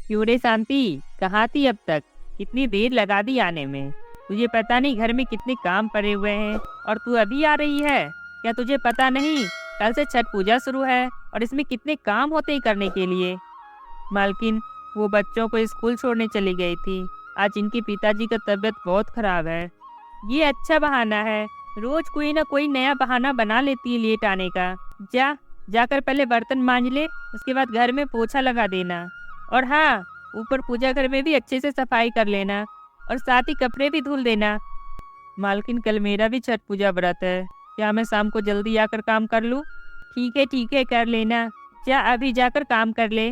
क्यों रे शांति, कहाँ थी अब तक? कितनी देर लगा दी आने में। तुझे पता नहीं घर में कितने काम पड़े हुए हैं और तू अभी आ रही है? क्या तुझे पता नहीं कल से छठ पूजा शुरू है और इसमें कितने काम होते हैं करने के लिए। मालकिन, वो बच्चों को स्कूल छोड़ने चली गई थी। आज इनके पिताजी का तबीयत बहुत खराब है। ये अच्छा बहाना है, रोज कोई ना कोई नया बहाना बना लेती है लेट आने का। जाकर पहले बर्तन मांज ले, उसके बाद घर में पोछा लगा देना। और हाँ, ऊपर पूजा घर में भी अच्छे से सफाई कर लेना और साथ ही कपड़े भी धुल देना। मालकिन, कल मेरा भी छठ पूजा व्रत है, क्या मैं शाम को जल्दी आकर काम कर लूँ? ठीक है कर लेना। जा अभी जाकर काम कर ले।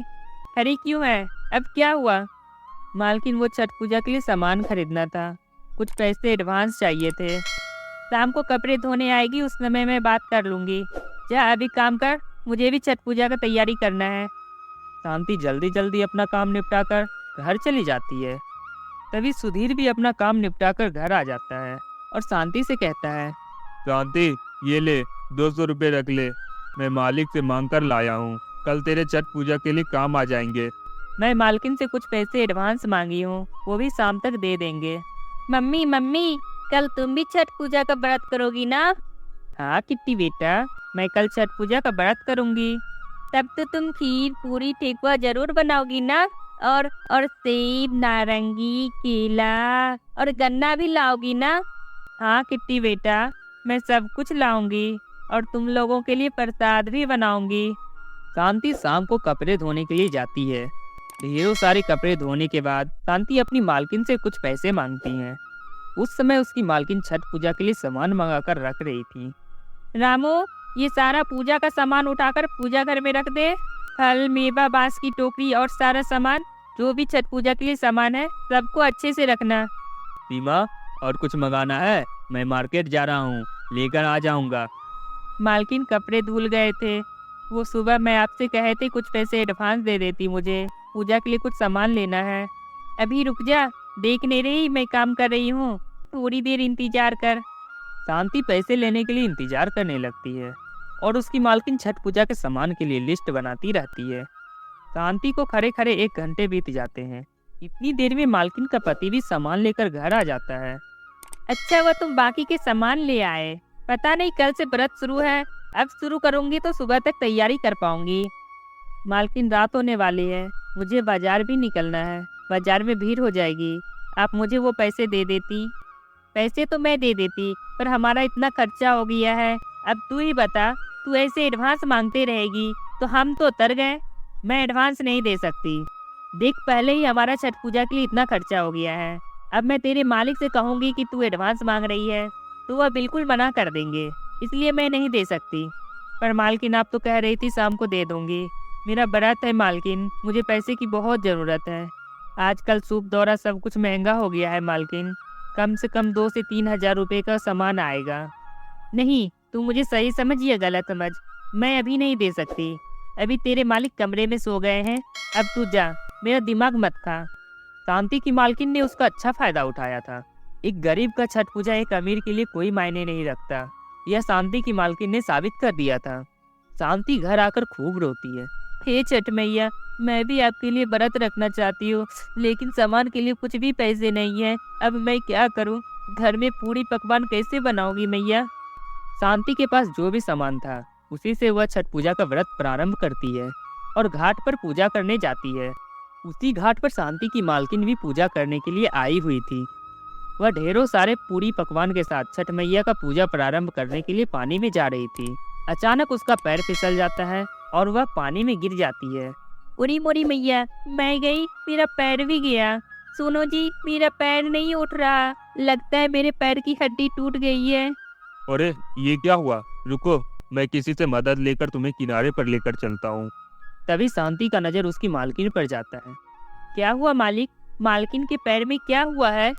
खड़ी क्यों है, अब क्या हुआ? मालकिन, वो छठ पूजा के लिए सामान खरीदना था, कुछ पैसे एडवांस चाहिए थे। शाम को कपड़े धोने आएगी, उस समय मैं बात कर लूँगी। जा अभी काम कर, मुझे भी छठ पूजा का तैयारी करना है। शांति जल्दी जल्दी अपना काम निपटाकर घर चली जाती है। तभी सुधीर भी अपना काम निपटाकर घर आ जाता है और शांति से कहता है, शांति, ये ले 200 रुपये रख ले, मैं मालिक से मांग कर लाया हूँ, कल तेरे छठ पूजा के लिए काम आ जाएंगे। मैं मालकिन से कुछ पैसे एडवांस मांगी हूँ, वो भी शाम तक दे देंगे। मम्मी, कल तुम भी छठ पूजा का व्रत करोगी ना? हाँ किट्टी बेटा, मैं कल छठ पूजा का व्रत करूँगी। तब तो तुम खीर पूरी ठेकुआ जरूर बनाओगी ना? और सेब, नारंगी, केला और गन्ना भी लाओगी ना? हाँ किट्टी बेटा, मैं सब कुछ लाऊंगी और तुम लोगों के लिए प्रसाद भी बनाऊंगी। शांति शाम को कपड़े धोने के लिए जाती है। ढेरों सारे कपड़े धोने के बाद शांति अपनी मालकिन से कुछ पैसे मांगती हैं। उस समय उसकी मालकिन छठ पूजा के लिए सामान मंगाकर रख रही थी। रामू, ये सारा पूजा का सामान उठाकर पूजा घर में रख दे। फल, मेवा, बांस की टोकरी और सारा सामान, जो भी छठ पूजा के लिए सामान है, सबको अच्छे से रखना। सीमा, और कुछ मंगाना है? मैं मार्केट जा रहा हूँ, लेकर आ जाऊँगा। मालकिन, कपड़े धुल गए थे, वो सुबह मैं आपसे कहे थे कुछ पैसे एडवांस दे देती, मुझे पूजा के लिए कुछ सामान लेना है। अभी रुक जा, देख नहीं रही मैं काम कर रही हूँ, थोड़ी देर इंतजार कर। शांति पैसे लेने के लिए इंतजार करने लगती है और उसकी मालकिन छठ पूजा के सामान के लिए लिस्ट बनाती रहती है। शांति को खड़े खड़े 1 घंटे बीत जाते हैं। इतनी देर में मालकिन का पति भी सामान लेकर घर आ जाता है। अच्छा हुआ तुम बाकी के सामान ले आए, पता नहीं कल से व्रत शुरू है, अब शुरू करूंगी तो सुबह तक तैयारी कर पाऊंगी। मालकिन, रात होने वाली है, मुझे बाजार भी निकलना है, बाजार में भीड़ हो जाएगी, आप मुझे वो पैसे दे देती। पैसे तो मैं दे देती, पर हमारा इतना खर्चा हो गया है, अब तू ही बता, तू ऐसे एडवांस मांगते रहेगी तो हम तो उतर गए। मैं एडवांस नहीं दे सकती, देख पहले ही हमारा छठ पूजा के लिए इतना खर्चा हो गया है। अब मैं तेरे मालिक से कहूँगी कि तू एडवांस मांग रही है तो वह बिल्कुल मना कर देंगे, इसलिए मैं नहीं दे सकती। पर मालकिन, आप तो कह रही थी शाम को दे दूंगी, मेरा व्रत है मालकिन, मुझे पैसे की बहुत ज़रूरत है। आजकल सूप दौरा सब कुछ महंगा हो गया है मालकिन, कम से कम 2 से 3 हज़ार रुपये का सामान आएगा। नहीं, तू मुझे सही समझ या गलत समझ, मैं अभी नहीं दे सकती, अभी तेरे मालिक कमरे में सो गए हैं, अब तू जा, मेरा दिमाग मत खा। शांति की मालकिन ने उसका अच्छा फायदा उठाया था। एक गरीब का छठ पूजा एक अमीर के लिए कोई मायने नहीं रखता, यह शांति की मालकिन ने साबित कर दिया था। शांति घर आकर खूब रोती है, हे छठ मैया, मैं भी आपके लिए व्रत रखना चाहती हूँ, लेकिन सामान के लिए कुछ भी पैसे नहीं है, अब मैं क्या करूँ? घर में पूरी पकवान कैसे बनाऊंगी मैया? शांति के पास जो भी सामान था उसी से वह छठ पूजा का व्रत प्रारंभ करती है और घाट पर पूजा करने जाती है। उसी घाट पर शांति की मालकिन भी पूजा करने के लिए आई हुई थी। वह ढेरों सारे पूरी पकवान के साथ छठ मैया का पूजा प्रारंभ करने के लिए पानी में जा रही थी। अचानक उसका पैर फिसल जाता है और वह पानी में गिर जाती है। उरी मोरी मैया, मैं गई, मेरा पैर भी गया। सुनो जी, मेरा पैर नहीं उठ रहा, लगता है मेरे पैर की हड्डी टूट गई है। अरे ये क्या हुआ, रुको, मैं किसी से मदद लेकर तुम्हें किनारे पर लेकर चलता हूँ। तभी शांति का नजर उसकी मालकिन पर जाता है। क्या हुआ मालिक, मालकिन के पैर में क्या हुआ है?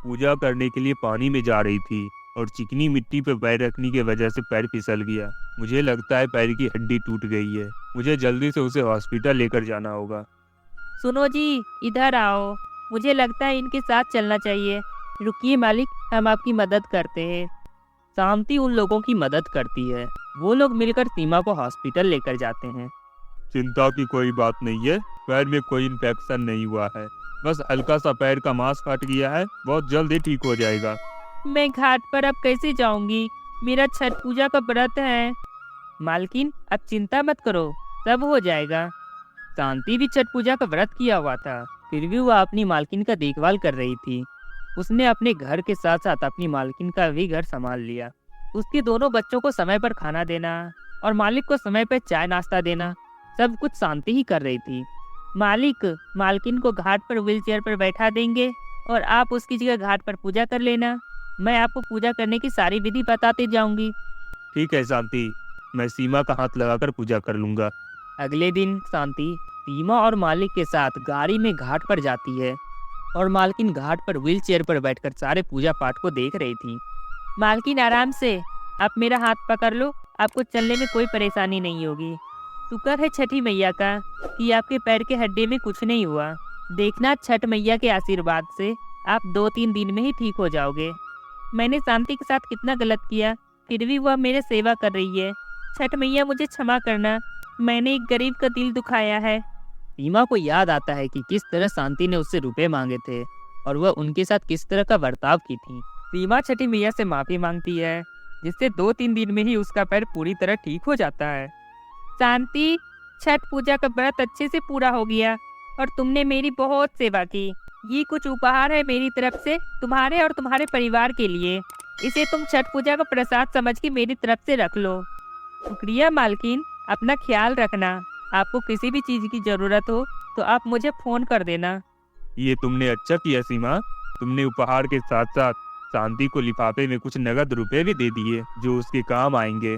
पूजा करने के लिए पानी में जा रही थी और चिकनी मिट्टी पर पैर रखने की वजह से पैर फिसल गया। मुझे लगता है पैर की हड्डी टूट गई है, मुझे जल्दी से उसे हॉस्पिटल लेकर जाना होगा। सुनो जी, इधर आओ, मुझे लगता है इनके साथ चलना चाहिए। रुकिए मालिक, हम आपकी मदद करते हैं। शांति उन लोगों की मदद करती है। वो लोग मिलकर सीमा को हॉस्पिटल लेकर जाते हैं। चिंता की कोई बात नहीं है, पैर में कोई इन्फेक्शन नहीं हुआ है, बस हल्का सा पैर का मांस फट गया है, बहुत जल्द ही ठीक हो जाएगा। मैं घाट पर अब कैसे जाऊंगी? मेरा छठ पूजा का व्रत है। मालकिन अब चिंता मत करो, सब हो जाएगा। शांति भी छठ पूजा का व्रत किया हुआ था, फिर भी वह अपनी मालकिन का देखभाल कर रही थी। उसने अपने घर के साथ साथ अपनी मालकिन का भी घर संभाल लिया। उसके दोनों बच्चों को समय पर खाना देना और मालिक को समय पर चाय नाश्ता देना, सब कुछ शांति ही कर रही थी। मालिक मालकिन को घाट पर व्हील चेयर पर बैठा देंगे और आप उसकी जगह घाट पर पूजा कर लेना। मैं आपको पूजा करने की सारी विधि बताते जाऊंगी। ठीक है शांति, मैं सीमा का हाथ लगाकर पूजा कर लूंगा। अगले दिन शांति सीमा और मालिक के साथ गाड़ी में घाट पर जाती है और मालकिन घाट पर व्हील चेयर पर बैठकर सारे पूजा पाठ को देख रही थी। मालकिन आराम से, आप मेरा हाथ पकड़ लो, आपको चलने में कोई परेशानी नहीं होगी। शुक्र है छठी मैया का कि आपके पैर के हड्डी में कुछ नहीं हुआ। देखना छठ मैया के आशीर्वाद से आप 2-3 दिन में ही ठीक हो जाओगे। मैंने शांति के साथ कितना गलत किया, फिर भी वह मेरे सेवा कर रही है। छठ मैया मुझे क्षमा करना, मैंने एक गरीब का दिल दुखाया है। सीमा को याद आता है कि किस तरह शांति ने उससे रुपए मांगे थे और वह उनके साथ किस तरह का बर्ताव की थी। सीमा छठी मैया से माफी मांगती है, जिससे 2-3 दिन में ही उसका पैर पूरी तरह ठीक हो जाता है। शांति, छठ पूजा का व्रत अच्छे से पूरा हो गया और तुमने मेरी बहुत सेवा की। ये कुछ उपहार है मेरी तरफ से तुम्हारे और तुम्हारे परिवार के लिए। इसे तुम छठ पूजा का प्रसाद समझ के मेरी तरफ से रख लो। शुक्रिया मालकिन, अपना ख्याल रखना। आपको किसी भी चीज की जरूरत हो तो आप मुझे फोन कर देना। ये तुमने अच्छा किया सीमा, तुमने उपहार के साथ साथ शांति को लिफाफे में कुछ नगद रुपए भी दे दिए जो उसके काम आएंगे।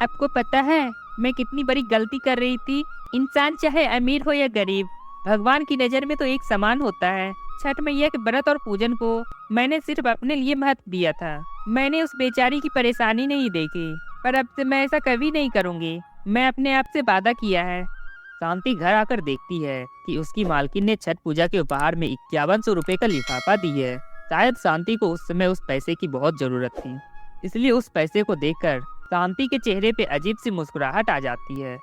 आपको पता है मैं कितनी बड़ी गलती कर रही थी? इंसान चाहे अमीर हो या गरीब, भगवान की नज़र में तो एक समान होता है। छठ मैया के व्रत और पूजन को मैंने सिर्फ अपने लिए महत्व दिया था। मैंने उस बेचारी की परेशानी नहीं देखी, पर अब से मैं ऐसा कभी नहीं करूँगी। मैं अपने आप से वादा किया है। शांति घर आकर देखती है कि उसकी मालकिन ने छठ पूजा के उपहार में 5100 रुपए का लिफाफा दी है। शायद शांति को उस समय उस पैसे की बहुत जरूरत थी, इसलिए उस पैसे को देखकर शांति के चेहरे पे अजीब सी मुस्कुराहट आ जाती है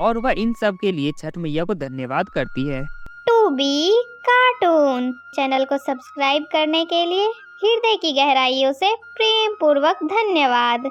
और वह इन सब के लिए छठ मैया को धन्यवाद करती है। टू बी कार्टून चैनल को सब्सक्राइब करने के लिए हृदय की गहराइयों से प्रेम पूर्वक धन्यवाद।